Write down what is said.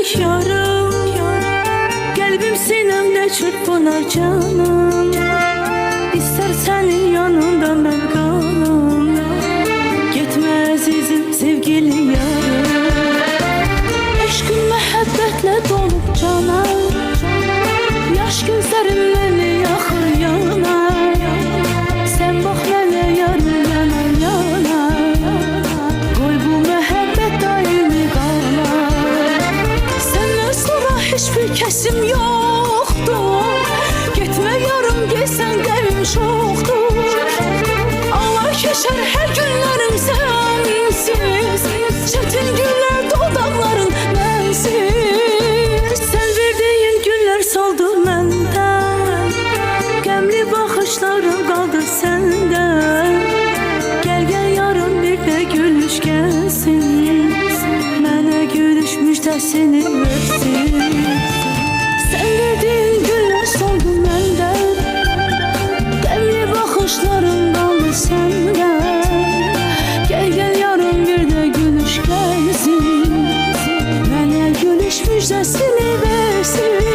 tek yarım. Kalbim sinemde çırpınar canım. İster senin yanında ben kalam. Gitme azizim sevgili yarım. Aşkın muhabbetle dolup cana. Yaş gözlerim beni yakır yana. Sen bak bana yarım yana yana. Koy bu muhabbet daimi kala. Senden sonra hiçbir kesim yoktur. Gitme yarım gelsen devim çoktur. Ağlar keçer her günlerim sensiz. Çetin günler dodakların bensiz. Sen verdiğin günler soldu menden. Gemli bakışlarım kaldı senden. Gel gel yarın bir de gülüş gelsin. Mənə gülüş müjdəsini versin. Sen verdiğin günler soldu menden. Gemli bakışlarım kaldı senden. Gel gel yarın bir de gülüş gelsin. Mənə gülüş müjdəsini versin.